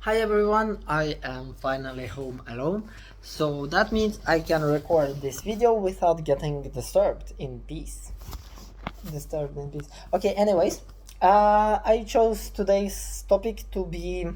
Hi everyone, I am finally home alone, so that means I can record this video without getting Disturbed in peace. Okay, anyways, I chose today's topic to be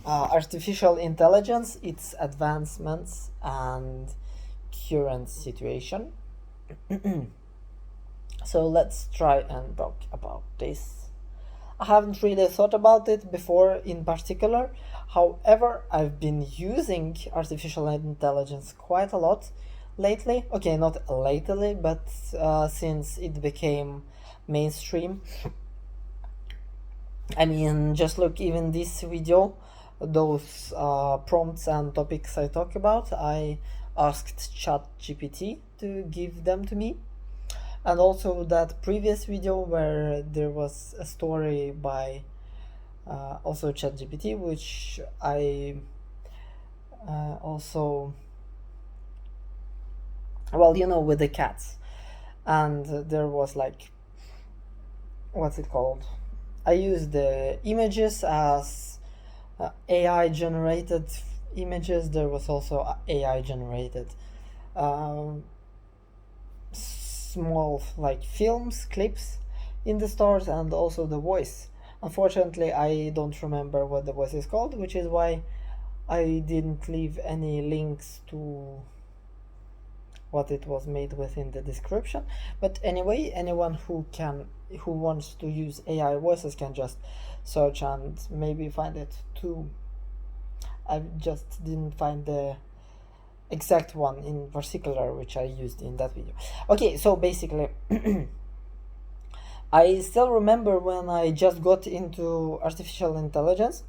artificial intelligence, its advancements, and current situation. So let's try and talk about this. I haven't really thought about it before in particular. However, I've been using artificial intelligence quite a lot lately. Okay, not lately, but since it became mainstream. I mean, just look, even this video, those prompts and topics I talk about, I asked ChatGPT to give them to me. And also that previous video where there was a story by also ChatGPT, which I also, with the cats, and there was like, what's it called? I used the images as AI generated images. There was also AI generated small like films, clips in the stores, and also the voice. Unfortunately, I don't remember what the voice is called, which is why I didn't leave any links to what it was made with in the description. But anyway, anyone who wants to use AI voices can just search and maybe find it too. I just didn't find the exact one in particular which I used in that video. Okay, so basically I still remember when I just got into artificial intelligence.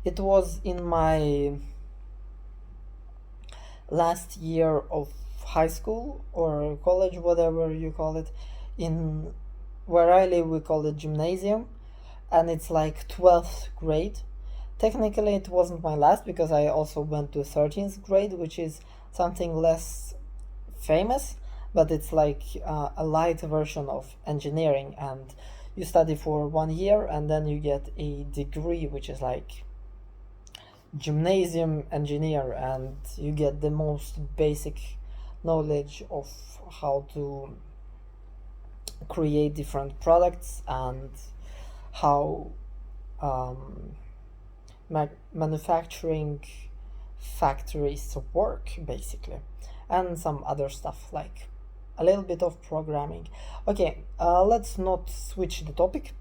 It was in my last year of high school or college, whatever you call it. In where I live, we call it gymnasium, and it's like 12th grade. Technically, it wasn't my last because I also went to 13th grade, which is something less famous, but it's like a light version of engineering, and you study for 1 year and then you get a degree, which is like gymnasium engineer, and you get the most basic knowledge of how to create different products and how manufacturing factories work, basically, and some other stuff like a little bit of programming. Okay, let's not switch the topic.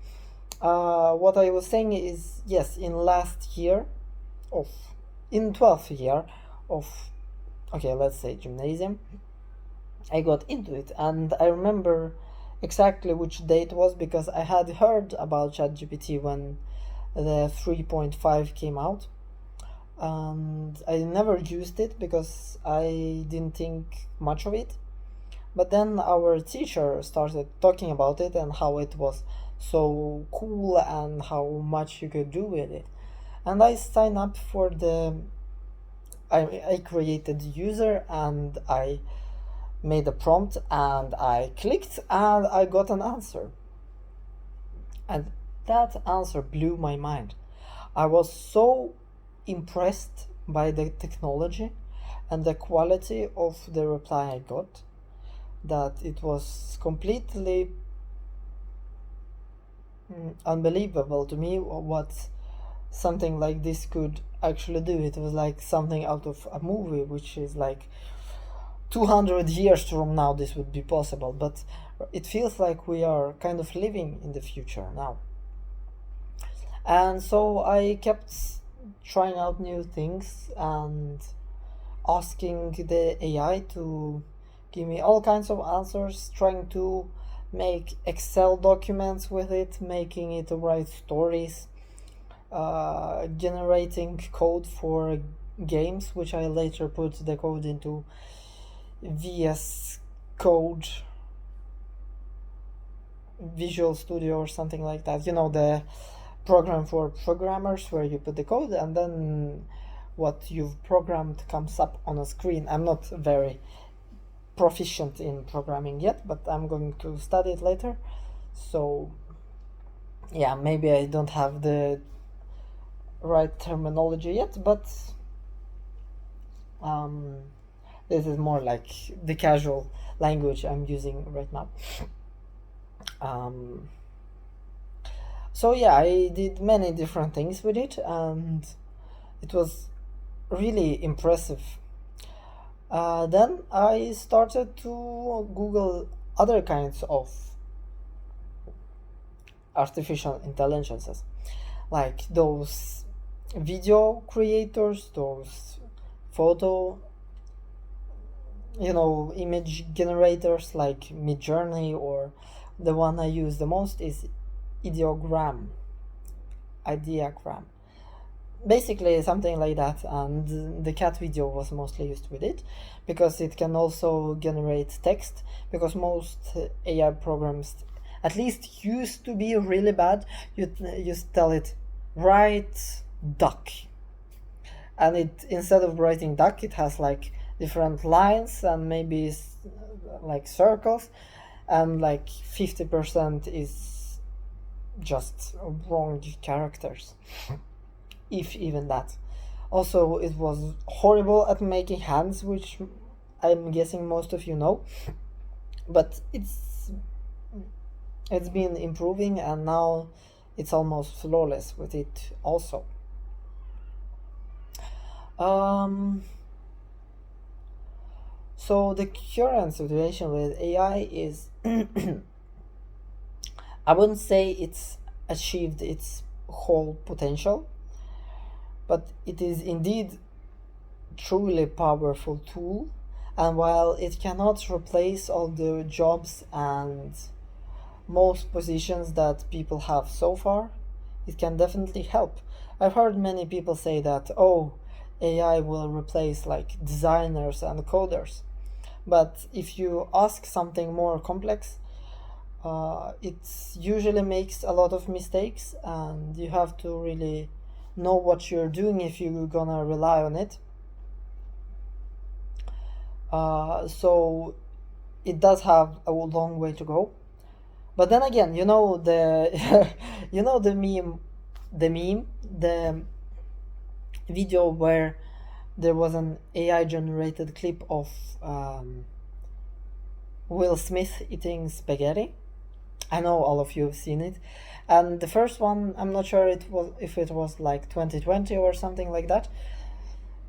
What I was saying is, yes, in 12th year of, okay, let's say gymnasium, I got into it, and I remember exactly which day it was because I had heard about ChatGPT when the 3.5 came out, and I never used it because I didn't think much of it. But then our teacher started talking about it and how it was so cool and how much you could do with it. And I signed up for I created the user and I made a prompt and I clicked and I got an answer. And that answer blew my mind. I was so impressed by the technology and the quality of the reply I got that it was completely unbelievable to me what something like this could actually do. It was like something out of a movie, which is like 200 years from now this would be possible, but it feels like we are kind of living in the future now. And so I kept trying out new things and asking the AI to give me all kinds of answers, trying to make Excel documents with it, making it write stories, generating code for games, which I later put the code into VS Code, Visual Studio or something like that. You know, the program for programmers where you put the code and then what you've programmed comes up on a screen. I'm not very proficient in programming yet, but I'm going to study it later. So yeah, maybe I don't have the right terminology yet, but um, this is more like the casual language I'm using right now. Um, so yeah, I did many different things with it, and it was really impressive. Then I started to Google other kinds of artificial intelligences, like those video creators, those photo, image generators like Midjourney, or the one I use the most is ideogram, ideogram. Basically something like that, and the cat video was mostly used with it because it can also generate text, because most AI programs at least used to be really bad. You just tell it write duck, and it, instead of writing duck, it has like different lines and maybe like circles, and like 50% is just wrong characters, if even that. Also, it was horrible at making hands, which I'm guessing most of you know, but it's been improving, and now it's almost flawless with it also. um so the current situation with AI is I wouldn't say it's achieved its whole potential, but it is indeed truly powerful tool. And while it cannot replace all the jobs and most positions that people have so far, it can definitely help. I've heard many people say that, oh, AI will replace like designers and coders. But if you ask something more complex, it usually makes a lot of mistakes, and you have to really know what you're doing if you're gonna rely on it. So it does have a long way to go. But then again, you know the video where there was an AI generated clip of um, Will Smith eating spaghetti. I know all of you have seen it, and the first one, I'm not sure if it was like 2020 or something like that.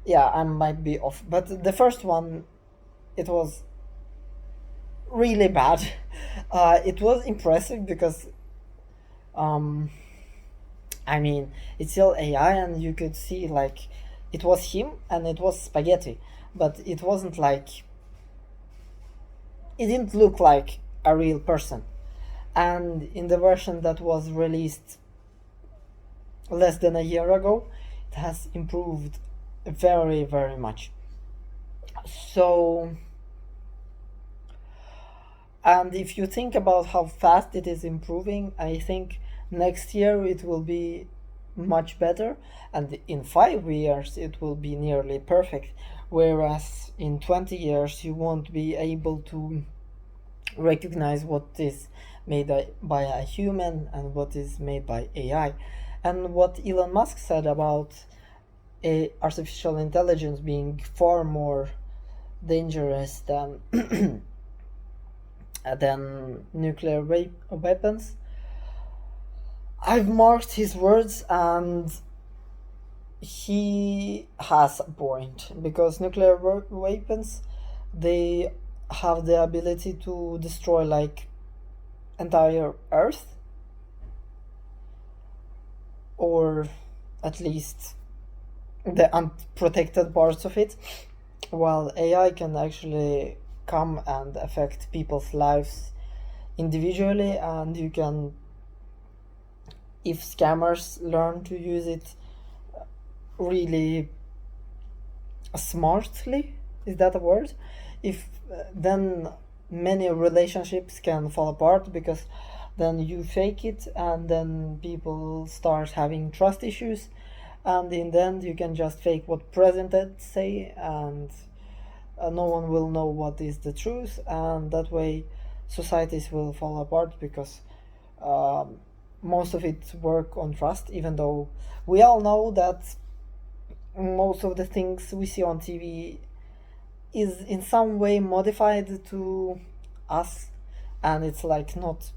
Yeah, I might be off, but the first one, it was really bad. It was impressive because, um, I mean, it's still AI, and you could see like it was him and it was spaghetti, but it wasn't like, it didn't look like a real person. And in the version that was released less than a year ago, it has improved very, very much. So, and if you think about how fast it is improving, I think next year it will be much better, and in 5 years it will be nearly perfect. Whereas in 20 years you won't be able to recognize what is made by a human and what is made by AI. And what Elon Musk said about artificial intelligence being far more dangerous than nuclear weapons, I've marked his words, and he has a point, because nuclear weapons, they have the ability to destroy like entire Earth, or at least the unprotected parts of it, while AI can actually come and affect people's lives individually. And you can, if scammers learn to use it really smartly, is that a word? If then many relationships can fall apart, because then you fake it and then people start having trust issues, and in the end you can just fake what president say, and no one will know what is the truth, and that way societies will fall apart, because um, most of it work on trust, even though we all know that most of the things we see on TV is in some way modified to us, and it's like not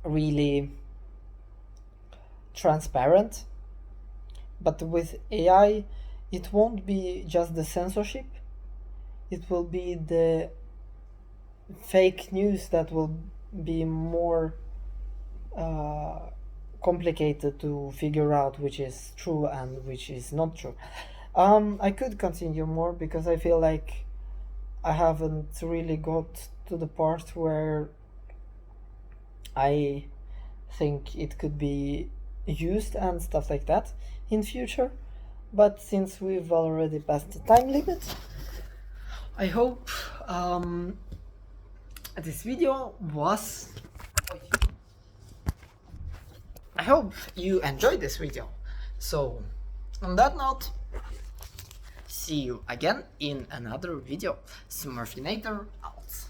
really transparent. But with AI, it won't be just the censorship, it will be the fake news that will be more complicated to figure out which is true and which is not true. I could continue more because I feel like I haven't really got to the part where I think it could be used and stuff like that in future. But since we've already passed the time limit, I hope this video was... I hope you enjoyed this video. So, on that note, see you again in another video. Smurfinator out.